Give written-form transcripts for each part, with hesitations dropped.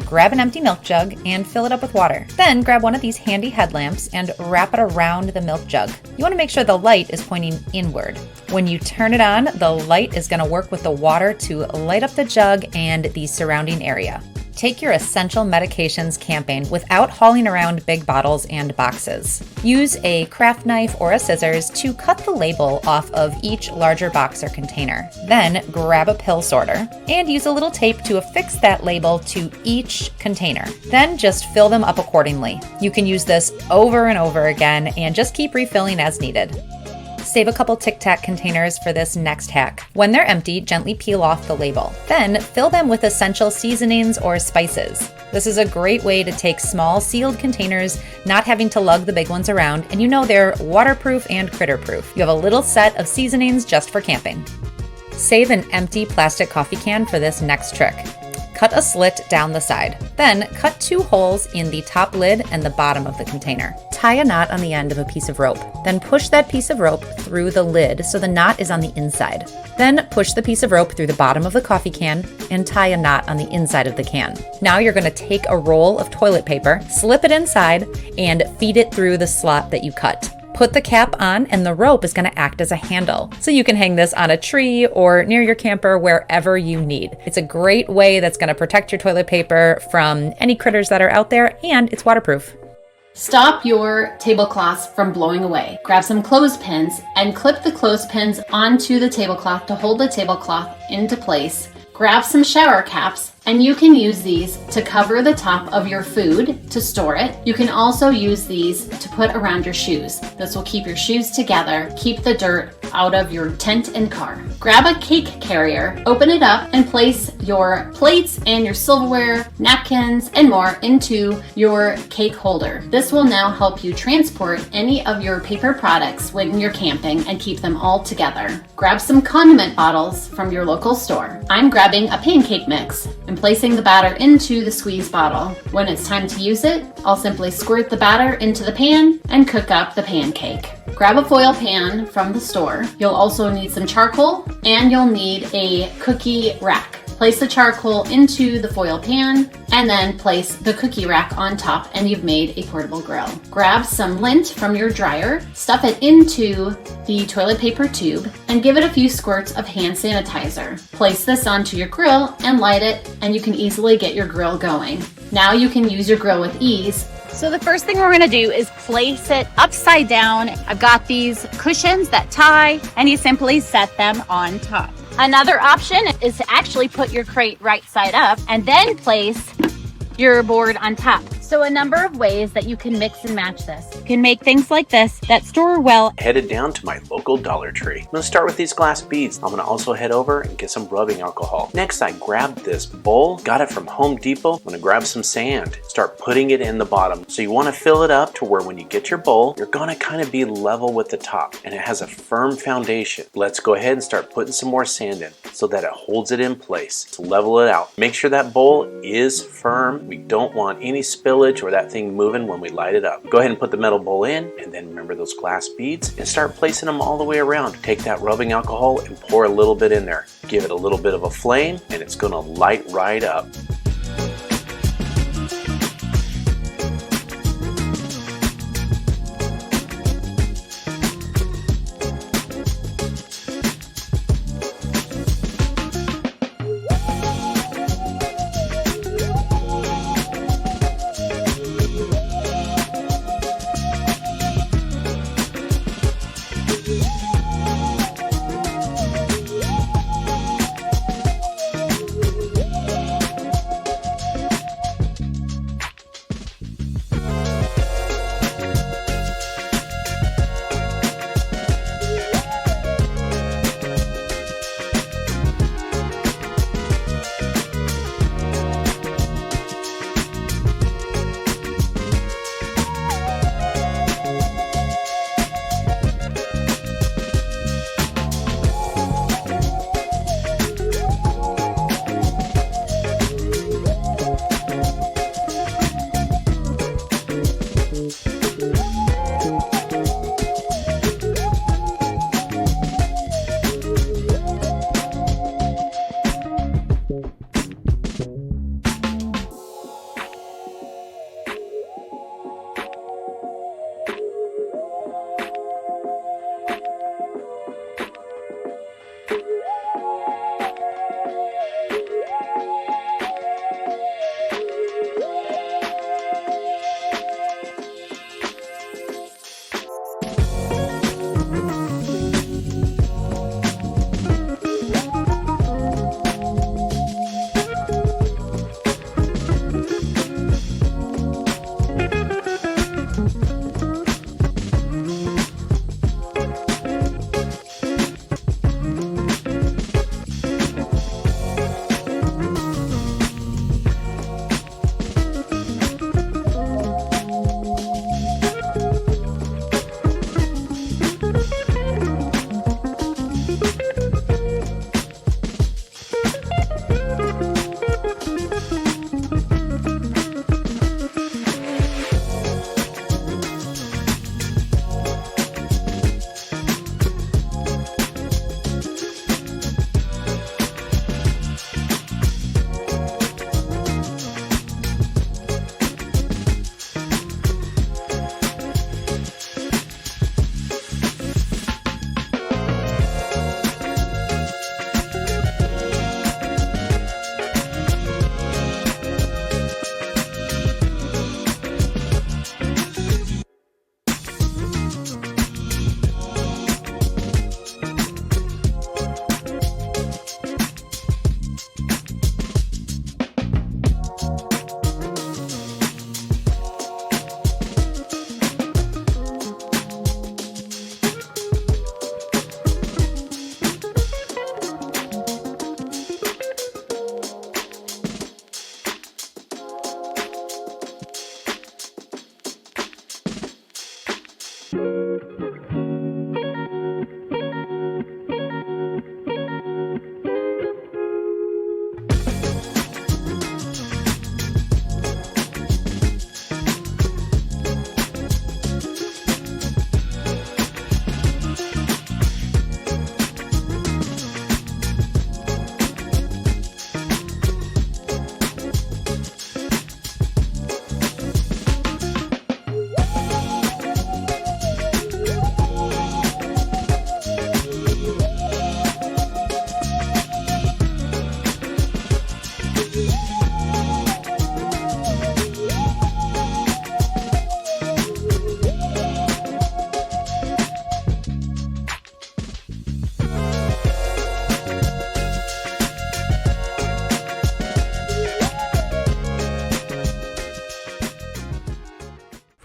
grab an empty milk jug and fill it up with water. Then grab one of these handy headlamps and wrap it around the milk jug. You want to make sure the light is pointing inward. When you turn it on, the light is going to work with the water to light up the jug and the surrounding area. Take your essential medications camping without hauling around big bottles and boxes. Use a craft knife or a scissors to cut the label off of each larger box or container. Then grab a pill sorter and use a little tape to affix that label to each container. Then just fill them up accordingly. You can use this over and over again and just keep refilling as needed. Save a couple Tic Tac containers for this next hack. When they're empty, gently peel off the label. Then fill them with essential seasonings or spices. This is a great way to take small sealed containers, not having to lug the big ones around, and you know they're waterproof and critter-proof. You have a little set of seasonings just for camping. Save an empty plastic coffee can for this next trick. Cut a slit down the side. Then cut 2 holes in the top lid and the bottom of the container. Tie a knot on the end of a piece of rope. Then push that piece of rope through the lid so the knot is on the inside. Then push the piece of rope through the bottom of the coffee can and tie a knot on the inside of the can. Now you're going to take a roll of toilet paper, slip it inside, and feed it through the slot that you cut. Put the cap on and the rope is going to act as a handle. So you can hang this on a tree or near your camper, wherever you need. It's a great way that's going to protect your toilet paper from any critters that are out there, and it's waterproof. Stop your tablecloths from blowing away. Grab some clothespins and clip the clothespins onto the tablecloth to hold the tablecloth into place. Grab some shower caps, and you can use these to cover the top of your food to store it. You can also use these to put around your shoes. This will keep your shoes together, keep the dirt out of your tent and car. Grab a cake carrier, open it up, and place your plates and your silverware, napkins, and more into your cake holder. This will now help you transport any of your paper products when you're camping and keep them all together. Grab some condiment bottles from your local store. I'm grabbing a pancake mix and placing the batter into the squeeze bottle. When it's time to use it, I'll simply squirt the batter into the pan and cook up the pancake. Grab a foil pan from the store. You'll also need some charcoal and you'll need a cookie rack. Place the charcoal into the foil pan and then place the cookie rack on top and you've made a portable grill. Grab some lint from your dryer, stuff it into the toilet paper tube and give it a few squirts of hand sanitizer. Place this onto your grill and light it and you can easily get your grill going. Now you can use your grill with ease. So the first thing we're going to do is place it upside down. I've got these cushions that tie and you simply set them on top. Another option is to actually put your crate right side up and then place your board on top. So a number of ways that you can mix and match this. You can make things like this that store well. Headed down to my local Dollar Tree. I'm going to start with these glass beads. I'm going to also head over and get some rubbing alcohol. Next, I grabbed this bowl, got it from Home Depot. I'm going to grab some sand, start putting it in the bottom. So you want to fill it up to where when you get your bowl, you're going to kind of be level with the top and it has a firm foundation. Let's go ahead and start putting some more sand in so that it holds it in place. To level it out. Make sure that bowl is firm. We don't want any spillage or that thing moving when we light it up. Go ahead and put the metal bowl in and then remember those glass beads and start placing them all the way around. Take that rubbing alcohol and pour a little bit in there. Give it a little bit of a flame and it's going to light right up.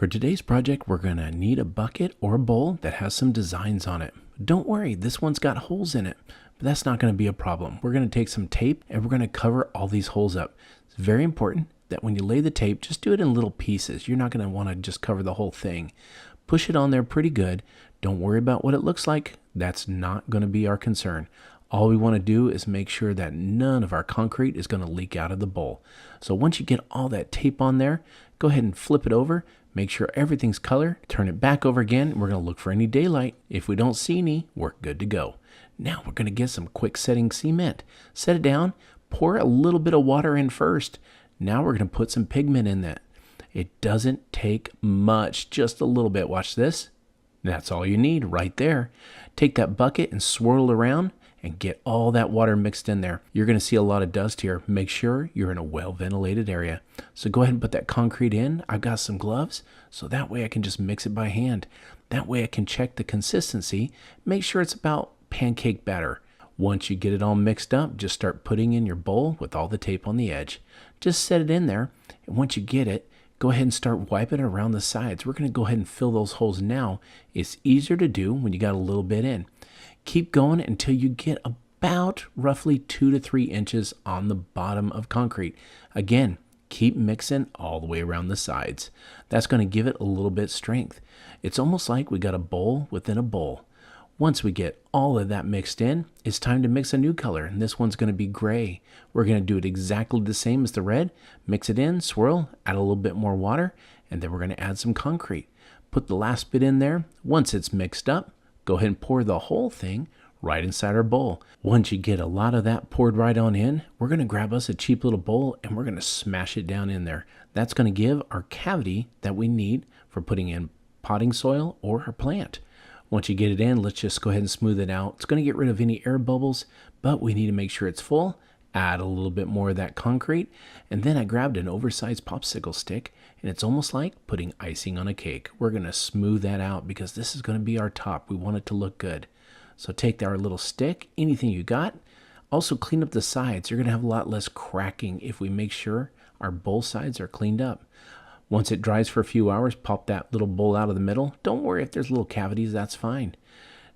For today's project, we're going to need a bucket or a bowl that has some designs on it. Don't worry, this one's got holes in it, but that's not going to be a problem. We're going to take some tape and we're going to cover all these holes up. It's very important that when you lay the tape, just do it in little pieces. You're not going to want to just cover the whole thing. Push it on there pretty good. Don't worry about what it looks like. That's not going to be our concern. All we want to do is make sure that none of our concrete is going to leak out of the bowl. So once you get all that tape on there, go ahead and flip it over. Make sure everything's colored. Turn it back over again. We're going to look for any daylight. If we don't see any, we're good to go. Now we're going to get some quick setting cement. Set it down. Pour a little bit of water in first. Now we're going to put some pigment in that. It doesn't take much, just a little bit. Watch this. That's all you need right there. Take that bucket and swirl it around and get all that water mixed in there. You're going to see a lot of dust here. Make sure you're in a well-ventilated area. So go ahead and put that concrete in. I've got some gloves, so that way I can just mix it by hand. That way I can check the consistency, make sure it's about pancake batter. Once you get it all mixed up, just start putting in your bowl with all the tape on the edge. Just set it in there, and once you get it, go ahead and start wiping it around the sides. We're going to go ahead and fill those holes now. It's easier to do when you got a little bit in. Keep going until you get about roughly 2 to 3 inches on the bottom of concrete. Again, keep mixing all the way around the sides. That's going to give it a little bit strength. It's almost like we got a bowl within a bowl. Once we get all of that mixed in, it's time to mix a new color, and this one's going to be gray. We're going to do it exactly the same as the red. Mix it in, swirl, add a little bit more water, and then we're going to add some concrete. Put the last bit in there. Once it's mixed up, go ahead and pour the whole thing right inside our bowl. Once you get a lot of that poured right on in, we're going to grab us a cheap little bowl and we're going to smash it down in there. That's going to give our cavity that we need for putting in potting soil or our plant. Once you get it in, let's just go ahead and smooth it out. It's going to get rid of any air bubbles, but we need to make sure it's full. Add a little bit more of that concrete, and then I grabbed an oversized popsicle stick, and it's almost like putting icing on a cake. We're going to smooth that out because this is going to be our top. We want it to look good. So take our little stick, anything you got. Also clean up the sides. You're going to have a lot less cracking if we make sure our bowl sides are cleaned up. Once it dries for a few hours, pop that little bowl out of the middle. Don't worry if there's little cavities, that's fine.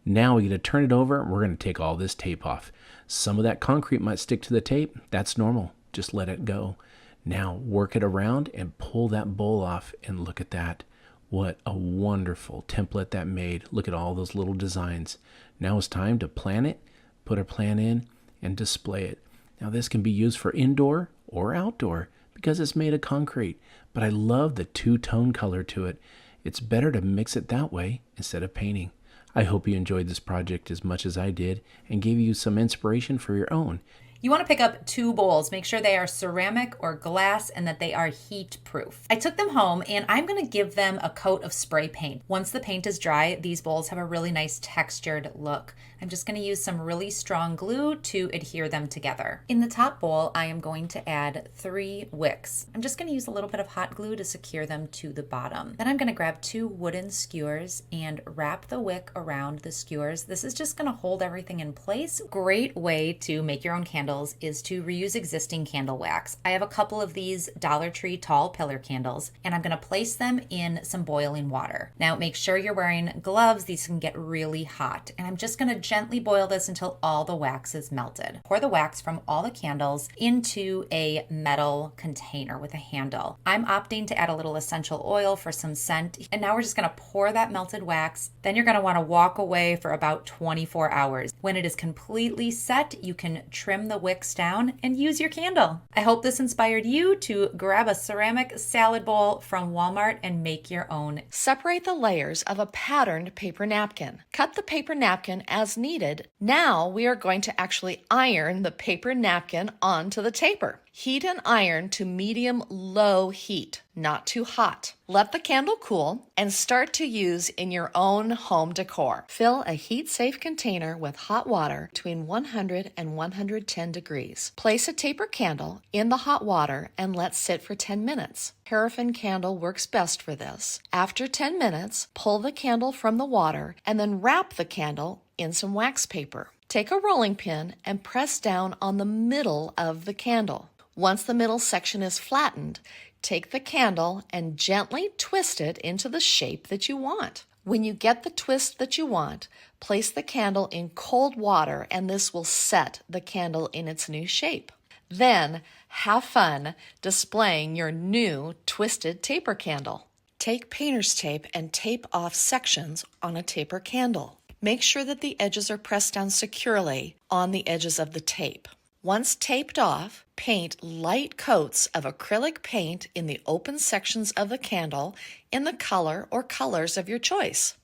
Now we're going to turn it over and we're going to take all this tape off. Some of that concrete might stick to the tape. That's normal. Just let it go. Now work it around and pull that bowl off, and look at that. What a wonderful template that made. Look at all those little designs. Now it's time to plan it, put our plan in, and display it. Now this can be used for indoor or outdoor because it's made of concrete, but I love the two-tone color to it. It's better to mix it that way instead of painting. I hope you enjoyed this project as much as I did and gave you some inspiration for your own. You want to pick up 2 bowls. Make sure they are ceramic or glass and that they are heat proof. I took them home and I'm going to give them a coat of spray paint. Once the paint is dry, these bowls have a really nice textured look. I'm just going to use some really strong glue to adhere them together. In the top bowl, I am going to add 3 wicks. I'm just going to use a little bit of hot glue to secure them to the bottom. Then I'm going to grab 2 wooden skewers and wrap the wick around the skewers. This is just going to hold everything in place. Great way to make your own candles is to reuse existing candle wax. I have a couple of these Dollar Tree tall pillar candles, and I'm going to place them in some boiling water. Now make sure you're wearing gloves. These can get really hot, and I'm just going to gently boil this until all the wax is melted. Pour the wax from all the candles into a metal container with a handle. I'm opting to add a little essential oil for some scent, and now we're just going to pour that melted wax. Then you're going to want to walk away for about 24 hours. When it is completely set, you can trim the wicks down and use your candle. I hope this inspired you to grab a ceramic salad bowl from Walmart and make your own. Separate the layers of a patterned paper napkin. Cut the paper napkin as needed. Now we are going to actually iron the paper napkin onto the taper. Heat and iron to medium-low heat, not too hot. Let the candle cool and start to use in your own home decor. Fill a heat-safe container with hot water between 100 and 110 degrees. Place a taper candle in the hot water and let sit for 10 minutes. Paraffin candle works best for this. After 10 minutes, pull the candle from the water and then wrap the candle in some wax paper. Take a rolling pin and press down on the middle of the candle. Once the middle section is flattened, Take the candle and gently twist it into the shape that you want. When you get the twist that you want, place the candle in cold water and this will set the candle in its new shape. Then, have fun displaying your new twisted taper candle. Take painter's tape and tape off sections on a taper candle. Make sure that the edges are pressed down securely on the edges of the tape. Once taped off, paint light coats of acrylic paint in the open sections of the candle in the color or colors of your choice.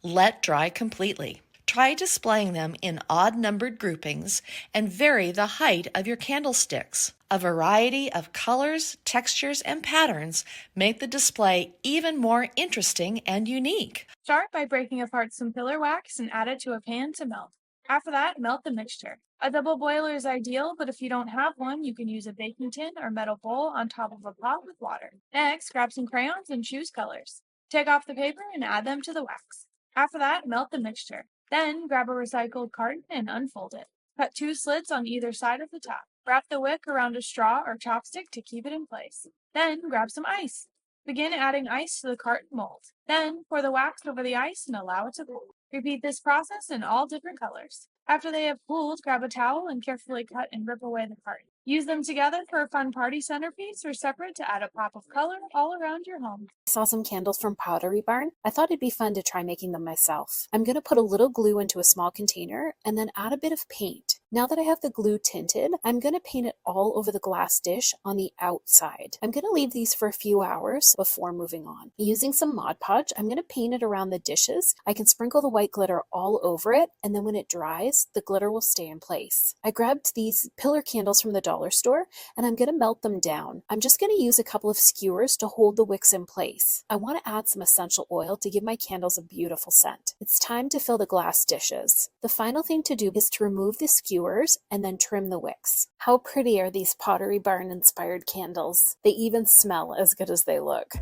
Let dry completely. Try displaying them in odd-numbered groupings and vary the height of your candlesticks. A variety of colors, textures, and patterns make the display even more interesting and unique. Start by breaking apart some pillar wax and add it to a pan to melt. After that, melt the mixture. A double boiler is ideal, but if you don't have one, you can use a baking tin or metal bowl on top of a pot with water. Next, grab some crayons and choose colors. Take off the paper and add them to the wax. After that, melt the mixture. Then, grab a recycled carton and unfold it. Cut 2 slits on either side of the top. Wrap the wick around a straw or chopstick to keep it in place. Then, grab some ice. Begin adding ice to the carton mold. Then, pour the wax over the ice and allow it to cool. Repeat this process in all different colors. After they have cooled, grab a towel and carefully cut and rip away the carton. Use them together for a fun party centerpiece or separate to add a pop of color all around your home. I saw some candles from Pottery Barn. I thought it'd be fun to try making them myself. I'm going to put a little glue into a small container and then add a bit of paint. Now that I have the glue tinted, I'm going to paint it all over the glass dish on the outside. I'm going to leave these for a few hours before moving on. Using some Mod Podge, I'm going to paint it around the dishes. I can sprinkle the white glitter all over it, and then when it dries, the glitter will stay in place. I grabbed these pillar candles from the dollar store, and I'm going to melt them down. I'm just going to use a couple of skewers to hold the wicks in place. I want to add some essential oil to give my candles a beautiful scent. It's time to fill the glass dishes. The final thing to do is to remove the skewers and then trim the wicks. How pretty are these Pottery Barn inspired candles? They even smell as good as they look.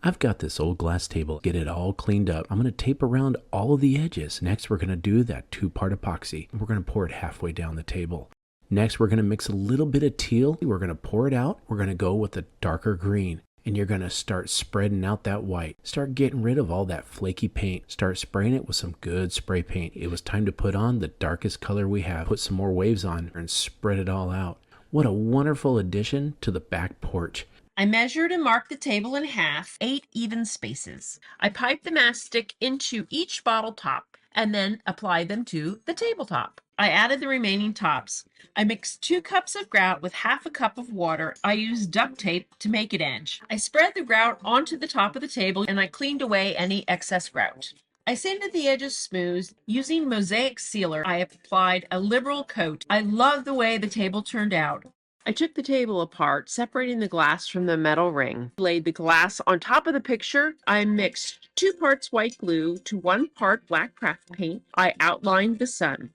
I've got this old glass table, get it all cleaned up. I'm going to tape around all of the edges. Next, we're going to do that 2-part epoxy. We're going to pour it halfway down the table. Next, we're going to mix a little bit of teal. We're going to pour it out. We're going to go with a darker green. And you're going to start spreading out that white. Start getting rid of all that flaky paint. Start spraying it with some good spray paint. It was time to put on the darkest color we have. Put some more waves on and spread it all out. What a wonderful addition to the back porch. I measured and marked the table in half, 8 even spaces. I piped the mastic into each bottle top and then applied them to the tabletop. I added the remaining tops. I mixed 2 cups of grout with half a cup of water. I used duct tape to make it edge. I spread the grout onto the top of the table and I cleaned away any excess grout. I sanded the edges smooth. Using mosaic sealer, I applied a liberal coat. I love the way the table turned out. I took the table apart, separating the glass from the metal ring. Laid the glass on top of the picture. I mixed 2 parts white glue to 1 part black craft paint. I outlined the sun.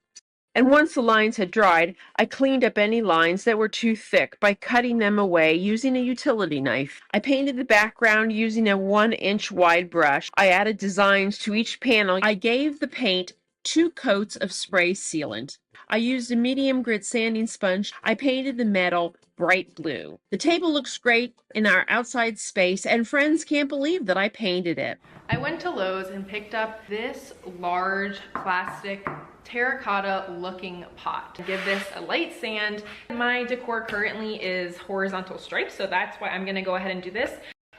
And once the lines had dried, I cleaned up any lines that were too thick by cutting them away using a utility knife. I painted the background using a 1-inch wide brush. I added designs to each panel. I gave the paint 2 coats of spray sealant. I used a medium grit sanding sponge. I painted the metal bright blue. The table looks great in our outside space, and friends can't believe that I painted it. I went to Lowe's and picked up this large plastic terracotta looking pot. Give this a light sand. My decor currently is horizontal stripes, so that's why I'm gonna go ahead and do this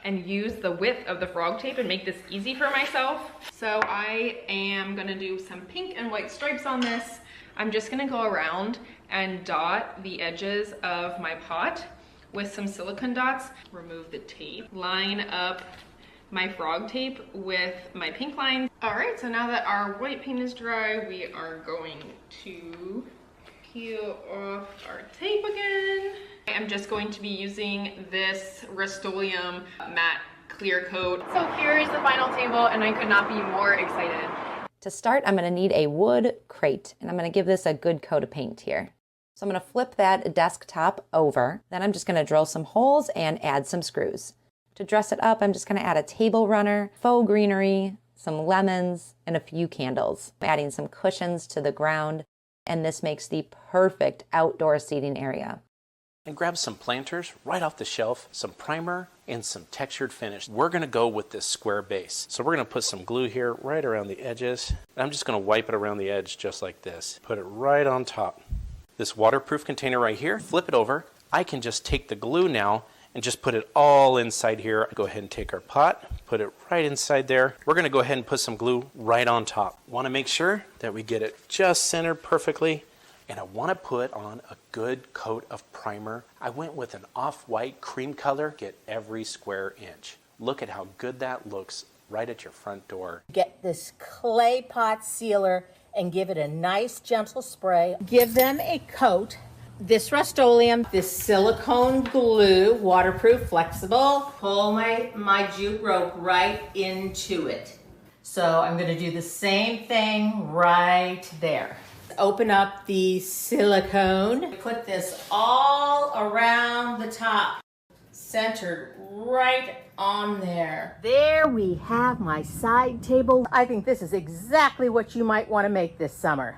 and use the width of the frog tape and make this easy for myself. So I am gonna do some pink and white stripes on this. I'm just gonna go around and dot the edges of my pot with some silicone dots. Remove the tape, line up my frog tape with my pink line. All right, so now that our white paint is dry, we are going to peel off our tape again. I'm just going to be using this Rust-Oleum matte clear coat. So here is the final table, and I could not be more excited. To start, I'm going to need a wood crate, and I'm going to give this a good coat of paint here. So I'm going to flip that desktop over. Then I'm just going to drill some holes and add some screws. To dress it up, I'm just going to add a table runner, faux greenery, some lemons, and a few candles. I'm adding some cushions to the ground, and this makes the perfect outdoor seating area. And grab some planters right off the shelf, some primer, and some textured finish. We're going to go with this square base. So we're going to put some glue here right around the edges. And I'm just going to wipe it around the edge just like this. Put it right on top. This waterproof container right here, flip it over. I can just take the glue now and just put it all inside here. Go ahead and take our pot, put it right inside there. We're going to go ahead and put some glue right on top. Want to make sure that we get it just centered perfectly. And I want to put on a good coat of primer. I went with an off-white cream color, get every square inch. Look at how good that looks right at your front door. Get this clay pot sealer and give it a nice gentle spray. Give them a coat. This Rust-Oleum, this silicone glue, waterproof, flexible. Pull my jute rope right into it. So I'm going to do the same thing right there. Open up the silicone. Put this all around the top, centered right on there. There we have my side table. I think this is exactly what you might want to make this summer.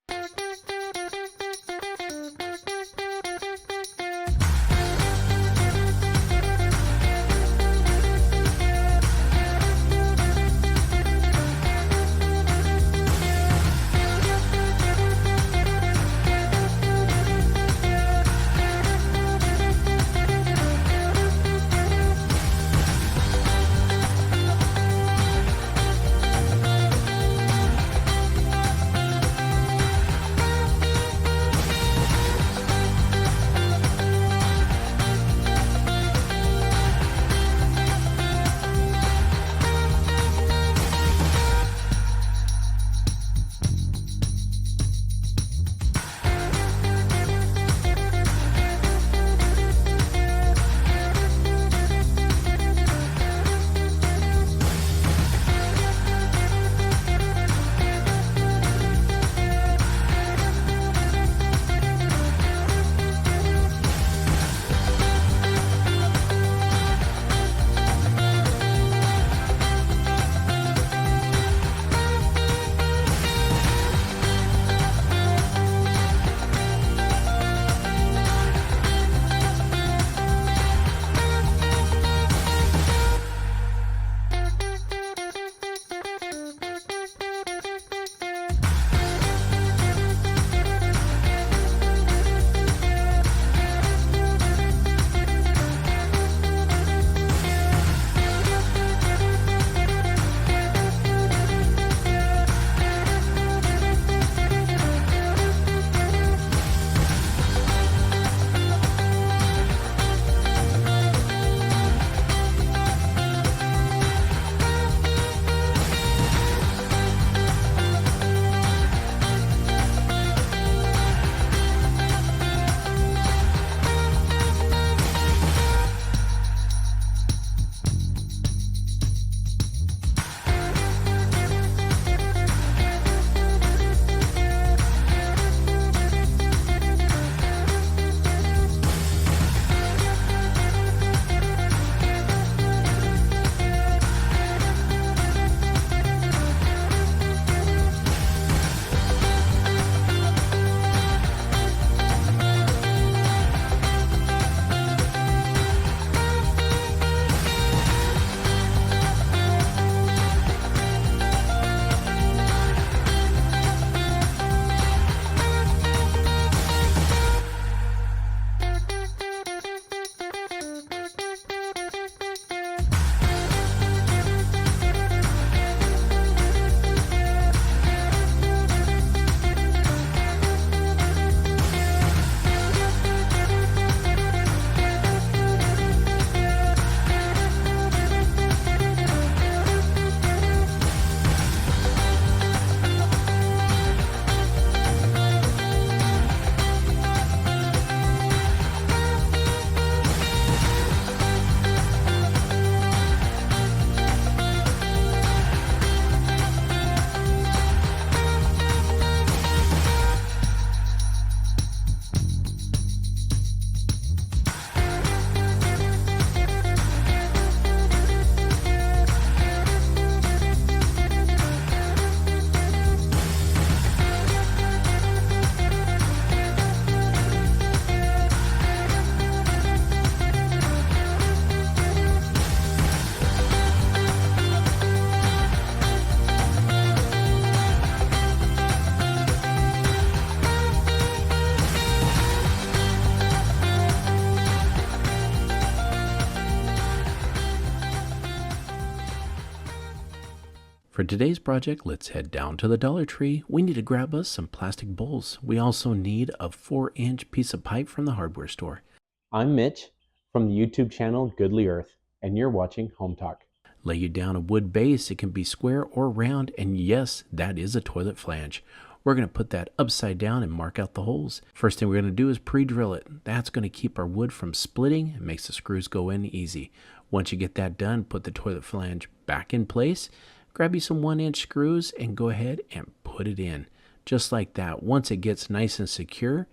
For today's project, let's head down to the Dollar Tree. We need to grab us some plastic bowls. We also need a 4-inch piece of pipe from the hardware store. I'm Mitch from the YouTube channel Goodly Earth, and you're watching Hometalk. Lay you down a wood base. It can be square or round, and yes, that is a toilet flange. We're going to put that upside down and mark out the holes. First thing we're going to do is pre-drill it. That's going to keep our wood from splitting and makes the screws go in easy. Once you get that done, put the toilet flange back in place. Grab you some 1-inch screws and go ahead and put it in. Just like that. Once it gets nice and secure,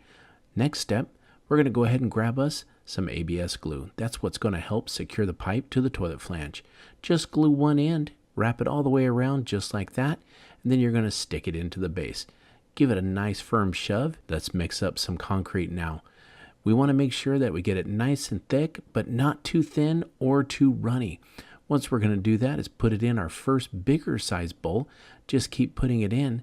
next step, we're going to go ahead and grab us some ABS glue. That's what's going to help secure the pipe to the toilet flange. Just glue one end, wrap it all the way around just like that, and then you're going to stick it into the base. Give it a nice firm shove. Let's mix up some concrete now. We want to make sure that we get it nice and thick, but not too thin or too runny. Once we're going to do that is put it in our first bigger size bowl. Just keep putting it in.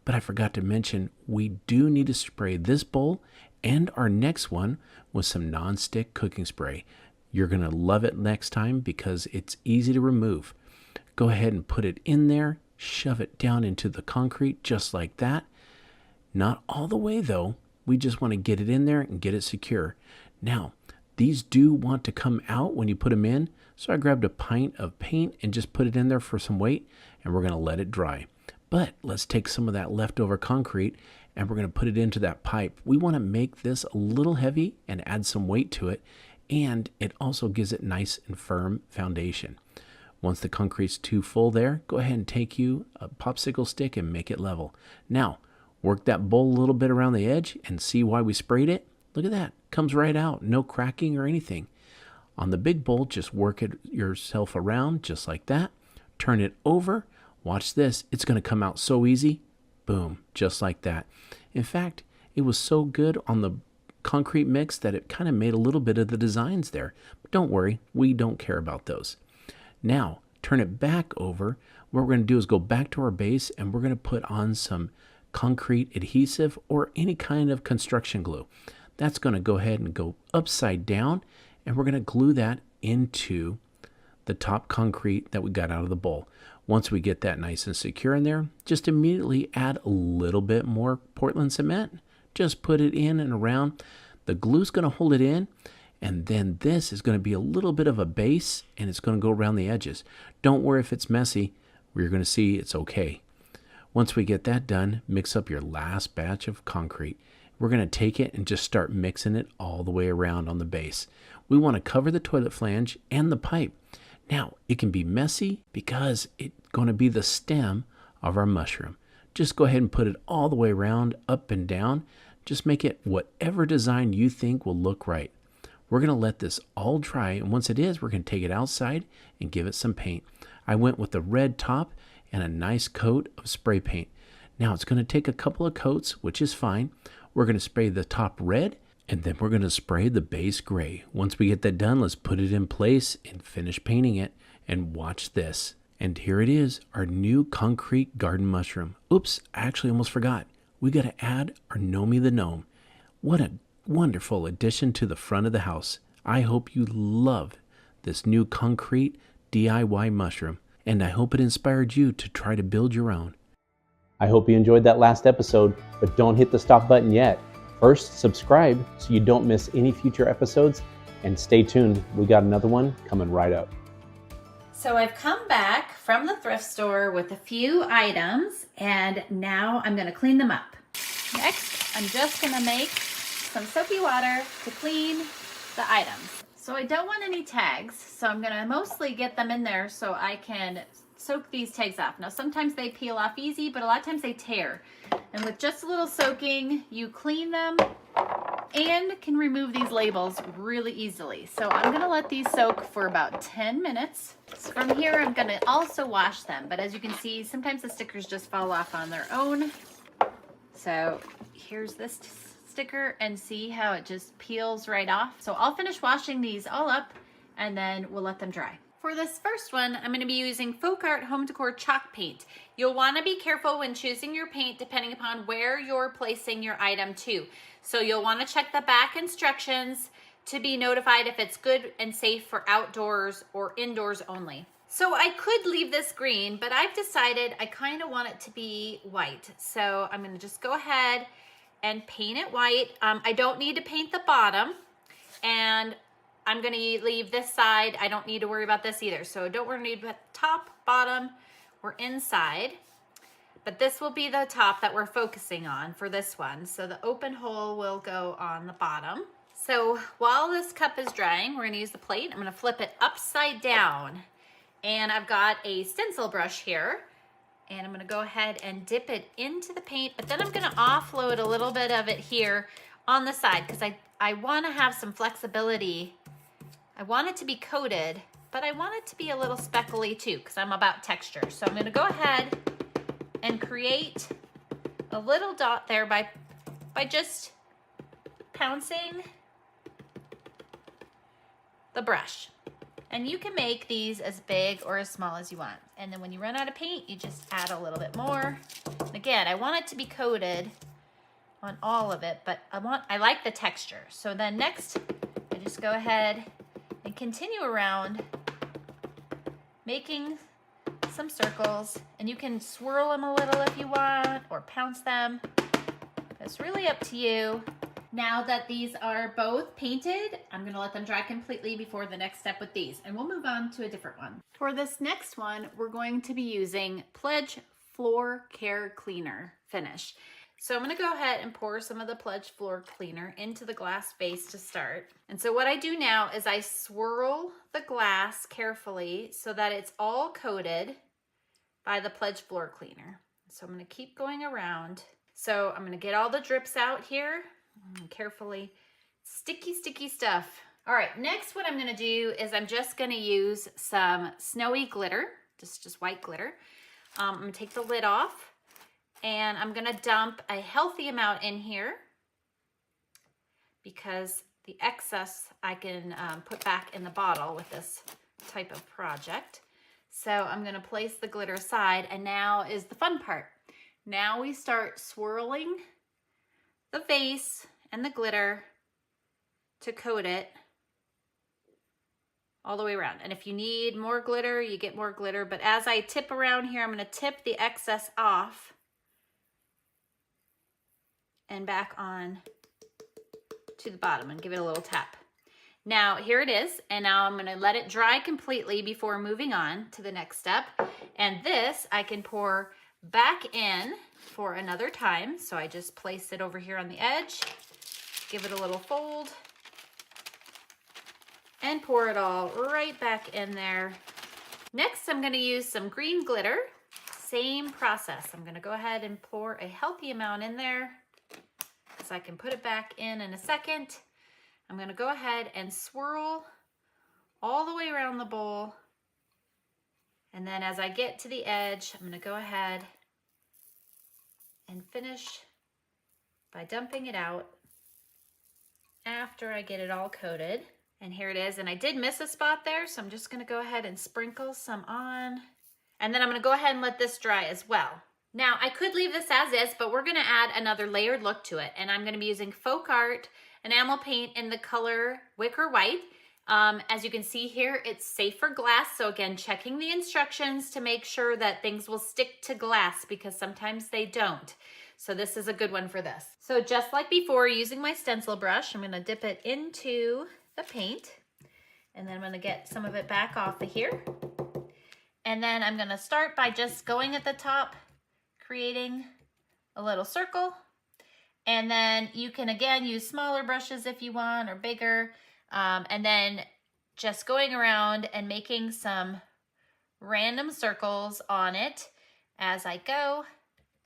But I forgot to mention, we do need to spray this bowl and our next one with some non-stick cooking spray. You're going to love it next time because it's easy to remove. Go ahead and put it in there, shove it down into the concrete just like that. Not all the way though. We just want to get it in there and get it secure. Now, these do want to come out when you put them in. So I grabbed a pint of paint and just put it in there for some weight, and we're going to let it dry. But let's take some of that leftover concrete and we're going to put it into that pipe. We want to make this a little heavy and add some weight to it, and it also gives it nice and firm foundation. Once the concrete's too full there, go ahead and take you a popsicle stick and make it level. Now, work that bowl a little bit around the edge and see why we sprayed it. Look at that. Comes right out. No cracking or anything. On the big bowl, just work it yourself around just like that. Turn it over. Watch this. It's going to come out so easy. Boom. Just like that. In fact, it was so good on the concrete mix that it kind of made a little bit of the designs there. But don't worry. We don't care about those. Now, turn it back over. What we're going to do is go back to our base and we're going to put on some concrete adhesive or any kind of construction glue. That's going to go ahead and go upside down, and we're going to glue that into the top concrete that we got out of the bowl. Once we get that nice and secure in there, just immediately add a little bit more Portland cement. Just put it in and around. The glue's going to hold it in, and then this is going to be a little bit of a base, and it's going to go around the edges. Don't worry if it's messy. We're going to see it's okay. Once we get that done, mix up your last batch of concrete. We're going to take it and just start mixing it all the way around on the base. We want to cover the toilet flange and the pipe. Now, it can be messy because it's going to be the stem of our mushroom. Just go ahead and put it all the way around, up and down. Just make it whatever design you think will look right. We're going to let this all dry, and once it is, we're going to take it outside and give it some paint. I went with the red top and a nice coat of spray paint. Now it's going to take a couple of coats, which is fine. We're going to spray the top red, and then we're going to spray the base gray. Once we get that done, let's put it in place and finish painting it. And watch this. And here it is, our new concrete garden mushroom. Oops, I actually almost forgot. We got to add our Nomi the Gnome. What a wonderful addition to the front of the house. I hope you love this new concrete DIY mushroom, and I hope it inspired you to try to build your own. I hope you enjoyed that last episode, but don't hit the stop button yet. First, subscribe so you don't miss any future episodes, and stay tuned. We got another one coming right up. So I've come back from the thrift store with a few items, and now I'm going to clean them up. Next, I'm just going to make some soapy water to clean the items. So I don't want any tags, so I'm going to mostly get them in there so I can soak these tags off. Now sometimes they peel off easy, but a lot of times they tear. And with just a little soaking, you clean them and can remove these labels really easily. So I'm going to let these soak for about 10 minutes. So from here, I'm going to also wash them. But as you can see, sometimes the stickers just fall off on their own. So here's this sticker, and see how it just peels right off. So I'll finish washing these all up and then we'll let them dry. For this first one, I'm going to be using Folk Art Home Decor chalk paint. You'll want to be careful when choosing your paint depending upon where you're placing your item to. So you'll want to check the back instructions to be notified if it's good and safe for outdoors or indoors only. So I could leave this green, but I've decided I kind of want it to be white. So I'm going to just go ahead and paint it white. I don't need to paint the bottom, and I'm going to leave this side. I don't need to worry about this either. So don't worry about top, bottom, or inside. But this will be the top that we're focusing on for this one. So the open hole will go on the bottom. So while this cup is drying, we're going to use the plate. I'm going to flip it upside down. And I've got a stencil brush here. And I'm going to go ahead and dip it into the paint. But then I'm going to offload a little bit of it here on the side because I want to have some flexibility. I want it to be coated, but I want it to be a little speckly too because I'm about texture. So I'm going to go ahead and create a little dot there by just pouncing the brush. And you can make these as big or as small as you want. And then when you run out of paint, you just add a little bit more. And again, I want it to be coated on all of it, but I like the texture. So then next, I just go ahead and continue around making some circles, and you can swirl them a little if you want or pounce them. It's really up to you. Now that these are both painted, I'm going to let them dry completely before the next step with these, and we'll move on to a different one. For this next one, we're going to be using Pledge Floor Care Cleaner finish. So I'm going to go ahead and pour some of the Pledge Floor Cleaner into the glass vase to start. And so what I do now is I swirl the glass carefully so that it's all coated by the Pledge Floor Cleaner. So I'm going to keep going around. So I'm going to get all the drips out here. Carefully. Sticky, sticky stuff. All right, next what I'm going to do is I'm just going to use some snowy glitter, just white glitter. I'm going to take the lid off. And I'm going to dump a healthy amount in here because the excess I can put back in the bottle with this type of project. So I'm going to place the glitter aside, and now is the fun part. Now we start swirling the vase and the glitter to coat it all the way around. And if you need more glitter, you get more glitter. But as I tip around here, I'm going to tip the excess off and back on to the bottom and give it a little tap. Now here it is, and now I'm gonna let it dry completely before moving on to the next step. And this I can pour back in for another time. So I just place it over here on the edge, give it a little fold, and pour it all right back in there. Next, I'm gonna use some green glitter. Same process. I'm gonna go ahead and pour a healthy amount in there, so I can put it back in a second. I'm going to go ahead and swirl all the way around the bowl. And then as I get to the edge, I'm going to go ahead and finish by dumping it out after I get it all coated. And here it is. And I did miss a spot there, so I'm just going to go ahead and sprinkle some on. And then I'm going to go ahead and let this dry as well. Now, I could leave this as is, but we're going to add another layered look to it. And I'm going to be using Folk Art enamel paint in the color Wicker White. As you can see here, it's safe for glass. So again, checking the instructions to make sure that things will stick to glass because sometimes they don't. So this is a good one for this. So just like before, using my stencil brush, I'm going to dip it into the paint. And then I'm going to get some of it back off of here. And then I'm going to start by just going at the top, creating a little circle. And then you can again use smaller brushes if you want or bigger. And then just going around and making some random circles on it as I go.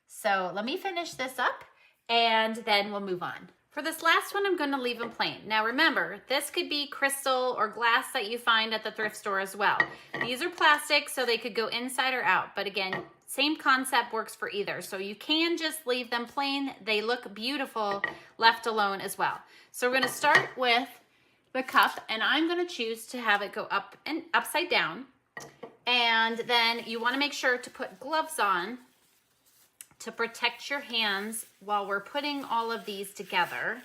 So let me finish this up and then we'll move on. For this last one, I'm going to leave them plain. Now remember, this could be crystal or glass that you find at the thrift store as well. These are plastic, so they could go inside or out. But again, same concept works for either. So you can just leave them plain. They look beautiful left alone as well. So we're going to start with the cup, and I'm going to choose to have it go up and upside down. And then you want to make sure to put gloves on to protect your hands while we're putting all of these together.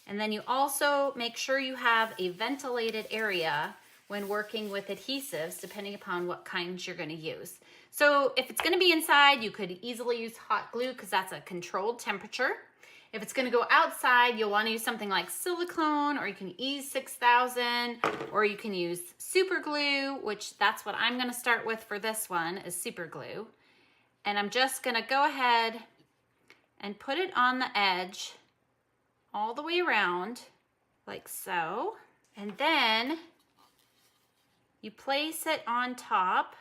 And then you also make sure you have a ventilated area when working with adhesives, depending upon what kinds you're going to use. So if it's going to be inside, you could easily use hot glue because that's a controlled temperature. If it's going to go outside, you'll want to use something like silicone, or you can use 6000, or you can use super glue, which that's what I'm going to start with for this one, is super glue. And I'm just going to go ahead and put it on the edge all the way around, like so. And then you place it on top,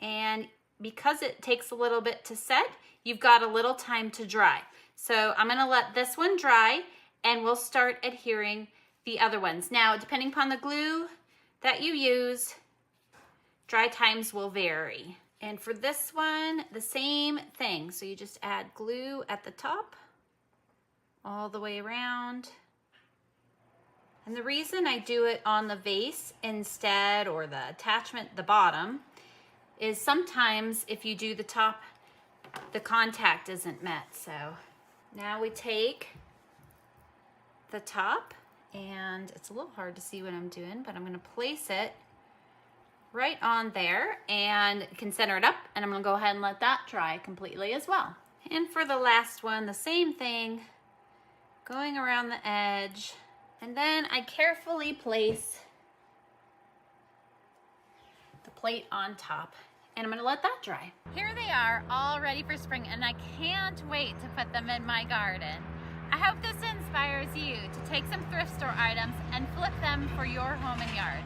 and because it takes a little bit to set, you've got a little time to dry. So I'm gonna let this one dry, and we'll start adhering the other ones. Now, depending upon the glue that you use, dry times will vary. And for this one, the same thing. So you just add glue at the top, all the way around. And the reason I do it on the vase instead, or the attachment, the bottom, is sometimes if you do the top, the contact isn't met. So now we take the top, and it's a little hard to see what I'm doing, but I'm gonna place it right on there, and can center it up, and I'm gonna go ahead and let that dry completely as well. And for the last one, the same thing, going around the edge, and then I carefully place the plate on top, and I'm gonna let that dry. Here they are, all ready for spring, and I can't wait to put them in my garden. I hope this inspires you to take some thrift store items and flip them for your home and yard.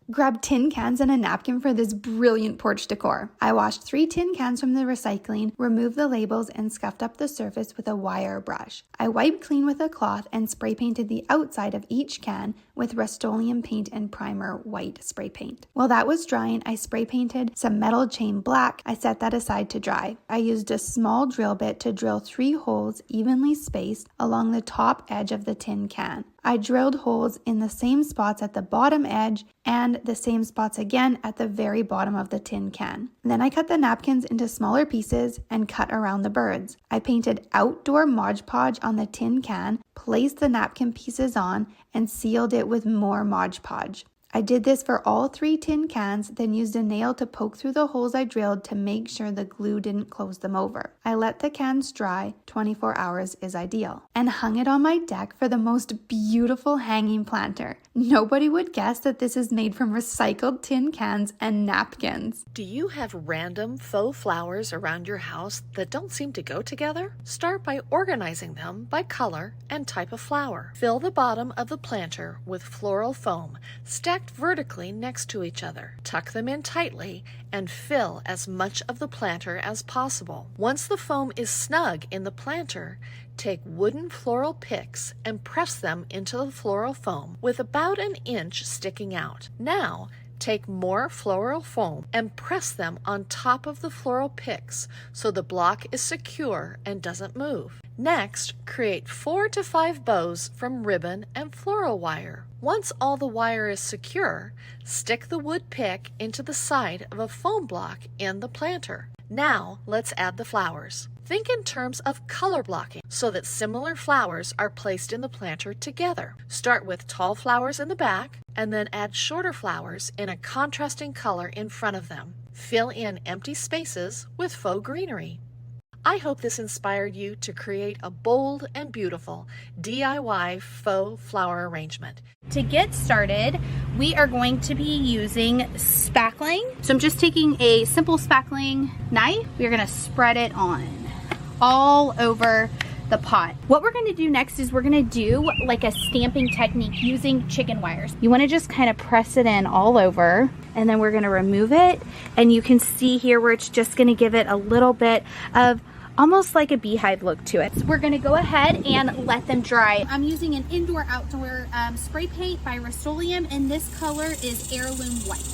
Grab tin cans and a napkin for this brilliant porch decor. I washed 3 tin cans from the recycling, removed the labels, and scuffed up the surface with a wire brush. I wiped clean with a cloth and spray painted the outside of each can with Rust-Oleum paint and primer white spray paint. While that was drying, I spray painted some metal chain black. I set that aside to dry. I used a small drill bit to drill 3 holes evenly spaced along the top edge of the tin can. I drilled holes in the same spots at the bottom edge and the same spots again at the very bottom of the tin can. Then I cut the napkins into smaller pieces and cut around the birds. I painted outdoor Mod Podge on the tin can, placed the napkin pieces on, and sealed it with more Mod Podge. I did this for all 3 tin cans, then used a nail to poke through the holes I drilled to make sure the glue didn't close them over. I let the cans dry, 24 hours is ideal, and hung it on my deck for the most beautiful hanging planter. Nobody would guess that this is made from recycled tin cans and napkins. Do you have random faux flowers around your house that don't seem to go together? Start by organizing them by color and type of flower. Fill the bottom of the planter with floral foam, stacked vertically next to each other. Tuck them in tightly and fill as much of the planter as possible. Once the foam is snug in the planter, take wooden floral picks and press them into the floral foam with about an inch sticking out. Now, take more floral foam and press them on top of the floral picks so the block is secure and doesn't move. Next, create 4 to 5 bows from ribbon and floral wire. Once all the wire is secure, stick the wood pick into the side of a foam block in the planter. Now, let's add the flowers. Think in terms of color blocking so that similar flowers are placed in the planter together. Start with tall flowers in the back and then add shorter flowers in a contrasting color in front of them. Fill in empty spaces with faux greenery. I hope this inspired you to create a bold and beautiful DIY faux flower arrangement. To get started, we are going to be using spackling. So I'm just taking a simple spackling knife. We're gonna spread it on all over the pot. What we're gonna do next is we're gonna do like a stamping technique using chicken wires. You wanna just kind of press it in all over, and then we're gonna remove it. And you can see here where it's just gonna give it a little bit of almost like a beehive look to it. So we're gonna go ahead and let them dry. I'm using an indoor-outdoor spray paint by Rust-Oleum, and this color is Heirloom White.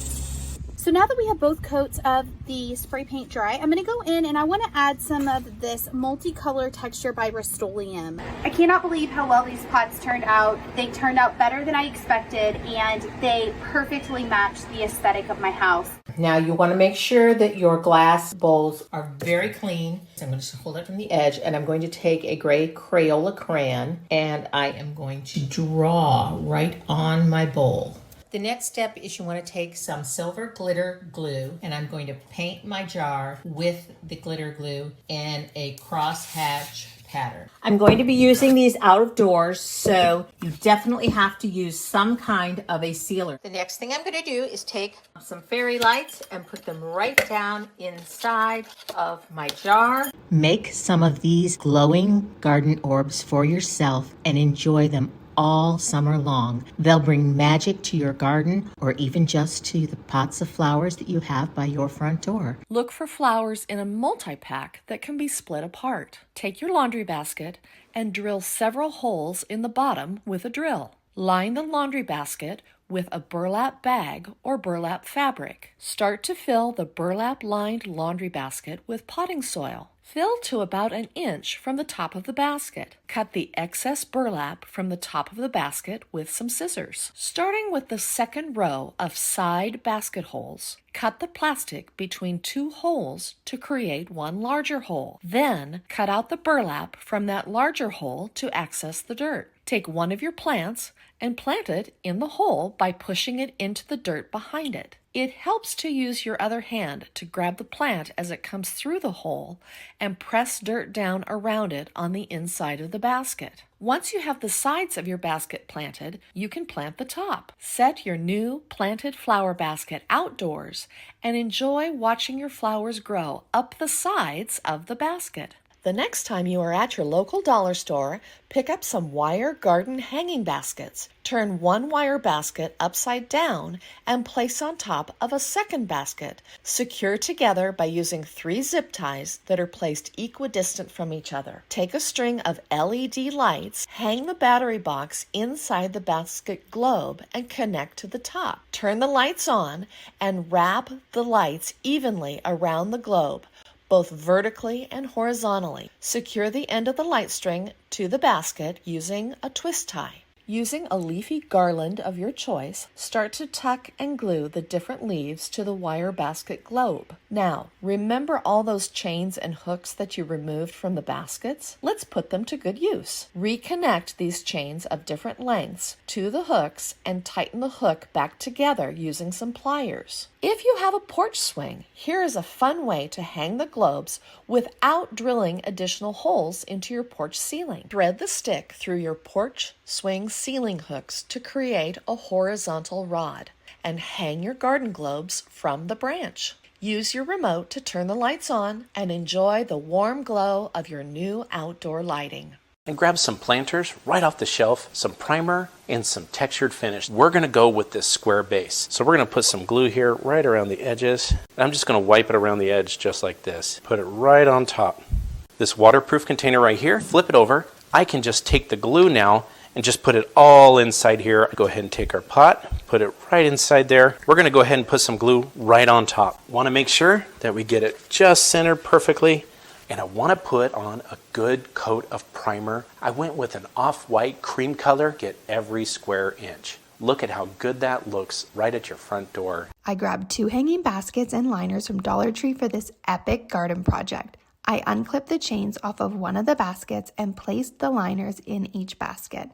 So now that we have both coats of the spray paint dry, I'm gonna go in and I wanna add some of this multicolor texture by Rust-Oleum. I cannot believe how well these pots turned out. They turned out better than I expected, and they perfectly match the aesthetic of my house. Now you want to make sure that your glass bowls are very clean. So I'm going to just hold it from the edge, and I'm going to take a gray Crayola crayon and I am going to draw right on my bowl. The next step is you want to take some silver glitter glue, and I'm going to paint my jar with the glitter glue in a crosshatch pattern. I'm going to be using these out of doors, so you definitely have to use some kind of a sealer. The next thing I'm going to do is take some fairy lights and put them right down inside of my jar. Make some of these glowing garden orbs for yourself and enjoy them all summer long. They'll bring magic to your garden or even just to the pots of flowers that you have by your front door. Look for flowers in a multi-pack that can be split apart. Take your laundry basket and drill several holes in the bottom with a drill. Line the laundry basket with a burlap bag or burlap fabric. Start to fill the burlap-lined laundry basket with potting soil. Fill to about an inch from the top of the basket. Cut the excess burlap from the top of the basket with some scissors. Starting with the second row of side basket holes, cut the plastic between two holes to create one larger hole. Then cut out the burlap from that larger hole to access the dirt. Take one of your plants and plant it in the hole by pushing it into the dirt behind it. It helps to use your other hand to grab the plant as it comes through the hole and press dirt down around it on the inside of the basket. Once you have the sides of your basket planted, you can plant the top. Set your new planted flower basket outdoors and enjoy watching your flowers grow up the sides of the basket. The next time you are at your local dollar store, pick up some wire garden hanging baskets. Turn one wire basket upside down and place on top of a second basket. Secure together by using 3 zip ties that are placed equidistant from each other. Take a string of LED lights, hang the battery box inside the basket globe and connect to the top. Turn the lights on and wrap the lights evenly around the globe, both vertically and horizontally. Secure the end of the light string to the basket using a twist tie. Using a leafy garland of your choice, start to tuck and glue the different leaves to the wire basket globe. Now, remember all those chains and hooks that you removed from the baskets? Let's put them to good use. Reconnect these chains of different lengths to the hooks and tighten the hook back together using some pliers. If you have a porch swing, here is a fun way to hang the globes without drilling additional holes into your porch ceiling. Thread the stick through your porch swing ceiling hooks to create a horizontal rod and hang your garden globes from the branch. Use your remote to turn the lights on and enjoy the warm glow of your new outdoor lighting. And grab some planters right off the shelf, some primer, and some textured finish. We're going to go with this square base. So we're going to put some glue here right around the edges. I'm just going to wipe it around the edge just like this. Put it right on top. This waterproof container right here, flip it over. I can just take the glue now and just put it all inside here. Go ahead and take our pot, put it right inside there. We're going to go ahead and put some glue right on top. Want to make sure that we get it just centered perfectly. And I want to put on a good coat of primer. I went with an off-white cream color, get every square inch. Look at how good that looks right at your front door. I grabbed 2 hanging baskets and liners from Dollar Tree for this epic garden project. I unclipped the chains off of one of the baskets and placed the liners in each basket.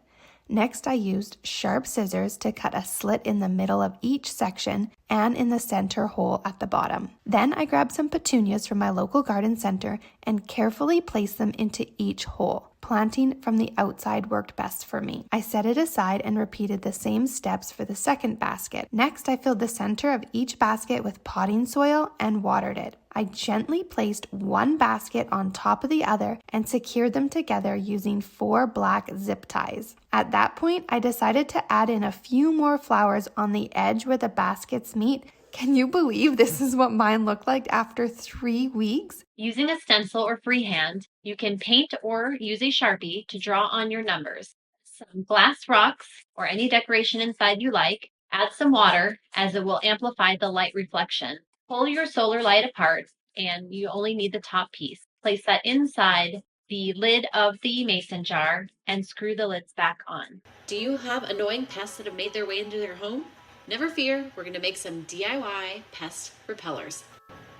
Next, I used sharp scissors to cut a slit in the middle of each section and in the center hole at the bottom. Then I grabbed some petunias from my local garden center and carefully placed them into each hole. Planting from the outside worked best for me. I set it aside and repeated the same steps for the second basket. Next, I filled the center of each basket with potting soil and watered it. I gently placed one basket on top of the other and secured them together using 4 black zip ties. At that point, I decided to add in a few more flowers on the edge where the baskets meet. Can you believe this is what mine looked like after 3 weeks? Using a stencil or freehand, you can paint or use a Sharpie to draw on your numbers. Some glass rocks or any decoration inside you like. Add some water as it will amplify the light reflection. Pull your solar light apart and you only need the top piece. Place that inside the lid of the mason jar and screw the lids back on. Do you have annoying pests that have made their way into your home? Never fear, we're going to make some DIY pest repellers.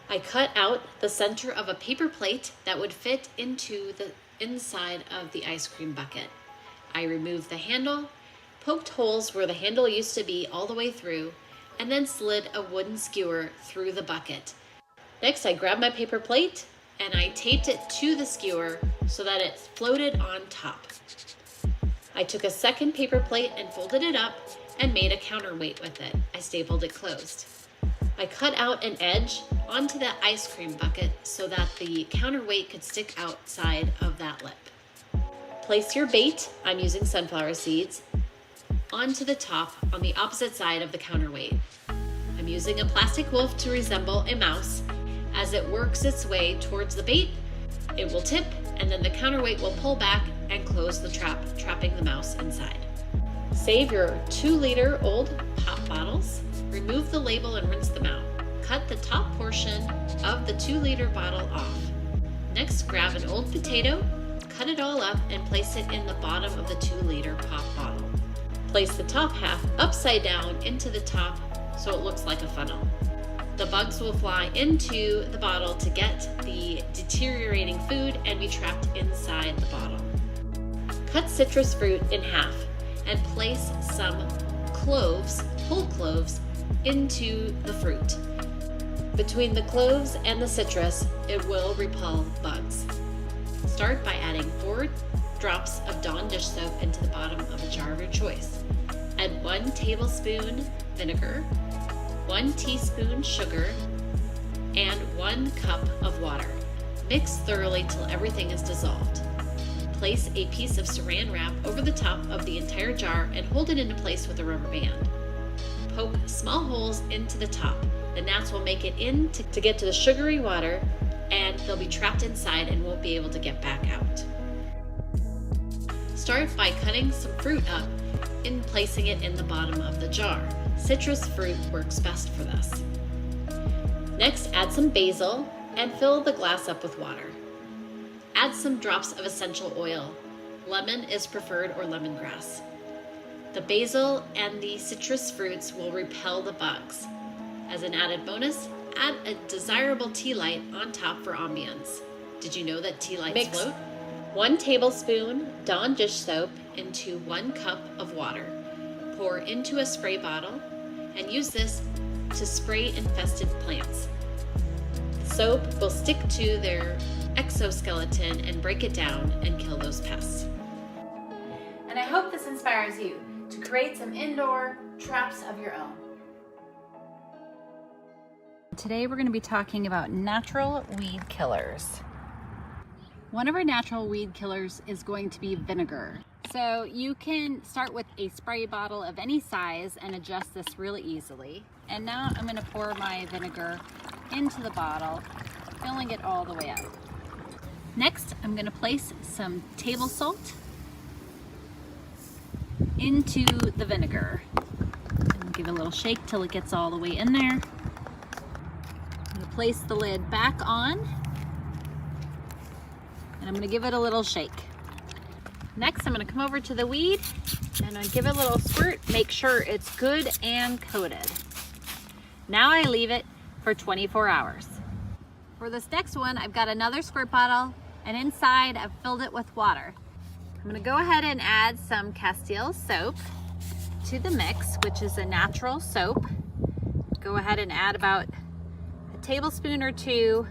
I cut out the center of a paper plate that would fit into the inside of the ice cream bucket. I removed the handle poked holes where the handle used to be all the way through, and then slid a wooden skewer through the bucket. Next, I grabbed my paper plate and I taped it to the skewer so that it floated on top. I took a second paper plate and folded it up and made a counterweight with it. I stapled it closed. I cut out an edge onto the ice cream bucket so that the counterweight could stick outside of that lip. Place your bait, I'm using sunflower seeds, onto the top on the opposite side of the counterweight. I'm using a plastic wolf to resemble a mouse. As it works its way towards the bait, it will tip and then the counterweight will pull back and close the trap, trapping the mouse inside. Save your 2-liter old pop bottles, remove the label and rinse them out. Cut the top portion of the 2-liter bottle off. Next, grab an old potato, cut it all up and place it in the bottom of the 2-liter pop bottle. Place the top half upside down into the top so it looks like a funnel. The bugs will fly into the bottle to get the deteriorating food and be trapped inside the bottle. Cut citrus fruit in half and place some cloves, whole cloves, into the fruit. Between the cloves and the citrus, it will repel bugs. Start by adding 4 drops of Dawn dish soap into the bottom of a jar of your choice. Add 1 tablespoon vinegar, 1 teaspoon sugar, and 1 cup of water. Mix thoroughly till everything is dissolved. Place a piece of saran wrap over the top of the entire jar and hold it into place with a rubber band. Poke small holes into the top. The gnats will make it in to get to the sugary water, and they'll be trapped inside and won't be able to get back out. Start by cutting some fruit up and placing it in the bottom of the jar. Citrus fruit works best for this. Next, add some basil and fill the glass up with water. Add some drops of essential oil. Lemon is preferred or lemongrass. The basil and the citrus fruits will repel the bugs. As an added bonus, add a desirable tea light on top for ambience. Did you know that tea lights float? 1 tablespoon Dawn dish soap into 1 cup of water. Pour into a spray bottle and use this to spray infested plants. The soap will stick to their exoskeleton and break it down and kill those pests. And I hope this inspires you to create some indoor traps of your own. Today we're going to be talking about natural weed killers. One of our natural weed killers is going to be vinegar. So you can start with a spray bottle of any size and adjust this really easily. And now I'm going to pour my vinegar into the bottle, filling it all the way up. Next, I'm going to place some table salt into the vinegar. And give it a little shake till it gets all the way in there. I'm going to place the lid back on, and I'm going to give it a little shake. Next, I'm going to come over to the weed and I'll give it a little squirt, make sure it's good and coated. Now I leave it for 24 hours. For this next one, I've got another squirt bottle, and inside I've filled it with water. I'm going to go ahead and add some Castile soap to the mix, which is a natural soap. Go ahead and add about a tablespoon or 2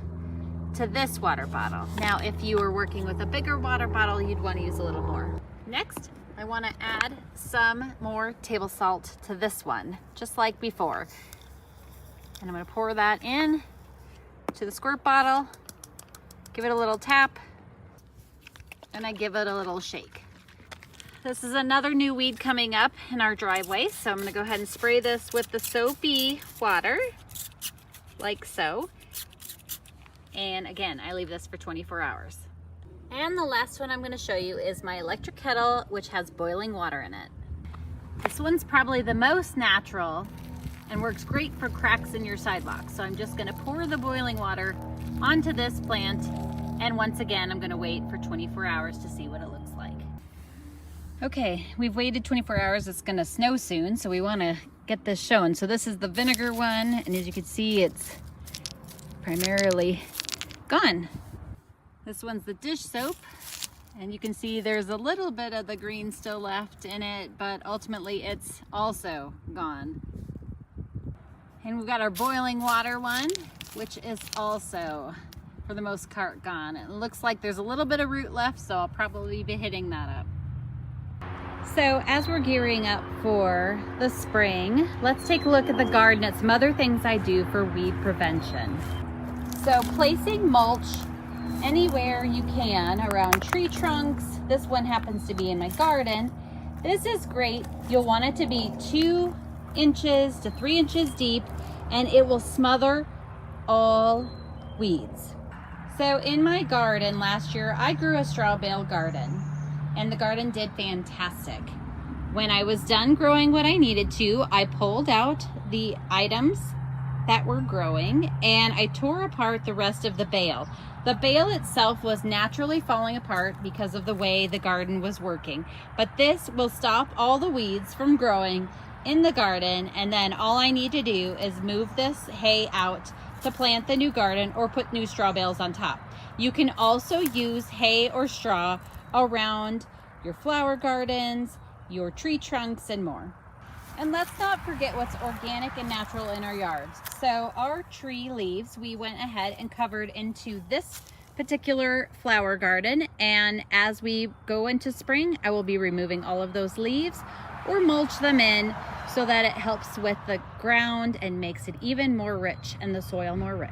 to this water bottle. Now, if you were working with a bigger water bottle, you'd want to use a little more. Next, I want to add some more table salt to this one, just like before. And I'm going to pour that in to the squirt bottle, give it a little tap, and I give it a little shake. This is another new weed coming up in our driveway, so I'm going to go ahead and spray this with the soapy water, like so. And again, I leave this for 24 hours. And the last one I'm going to show you is my electric kettle, which has boiling water in it. This one's probably the most natural and works great for cracks in your sidewalk. So I'm just going to pour the boiling water onto this plant, and once again I'm going to wait for 24 hours to see what it looks like. Okay, we've waited 24 hours. It's going to snow soon, so we want to get this shown. So this is the vinegar one, and as you can see, it's primarily gone. This one's the dish soap, And you can see there's a little bit of the green still left in it, but ultimately it's also gone. And we've got our boiling water one, which is also, for the most part, gone. It looks like there's a little bit of root left, so I'll probably be hitting that up. So as we're gearing up for the spring, let's take a look at the garden at some other things I do for weed prevention. So placing mulch anywhere you can around tree trunks. This one happens to be in my garden. This is great. You'll want it to be 2 inches to 3 inches deep, and it will smother all weeds. So in my garden last year, I grew a straw bale garden, and the garden did fantastic. When I was done growing what I needed to, I pulled out the items that were growing and I tore apart the rest of the bale. The bale itself was naturally falling apart because of the way the garden was working, but this will stop all the weeds from growing in the garden, and then all I need to do is move this hay out to plant the new garden or put new straw bales on top. You can also use hay or straw around your flower gardens, your tree trunks, and more. And let's not forget what's organic and natural in our yards. So our tree leaves, we went ahead and covered into this particular flower garden. And as we go into spring, I will be removing all of those leaves or mulch them in so that it helps with the ground and makes it even more rich and the soil more rich.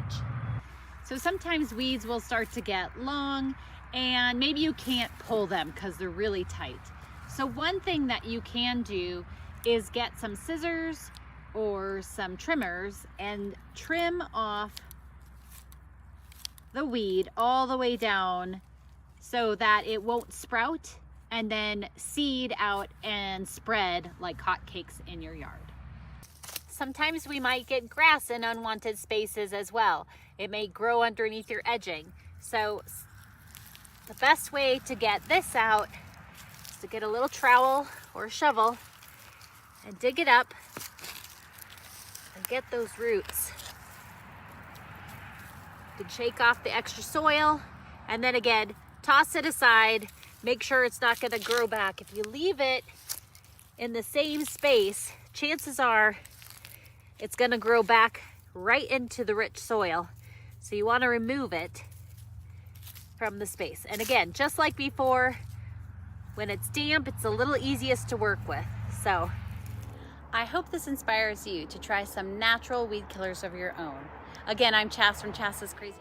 So sometimes weeds will start to get long and maybe you can't pull them because they're really tight. So one thing that you can do is get some scissors or some trimmers and trim off the weed all the way down so that it won't sprout and then seed out and spread like hotcakes in your yard. Sometimes we might get grass in unwanted spaces as well. It may grow underneath your edging. So the best way to get this out is to get a little trowel or a shovel and dig it up and get those roots. You can shake off the extra soil and then again, toss it aside. Make sure it's not gonna grow back. If you leave it in the same space, chances are it's gonna grow back right into the rich soil. So you wanna remove it from the space. And again, just like before, when it's damp, it's a little easiest to work with. So I hope this inspires you to try some natural weed killers of your own. Again, I'm Chas from Chas's Crazy.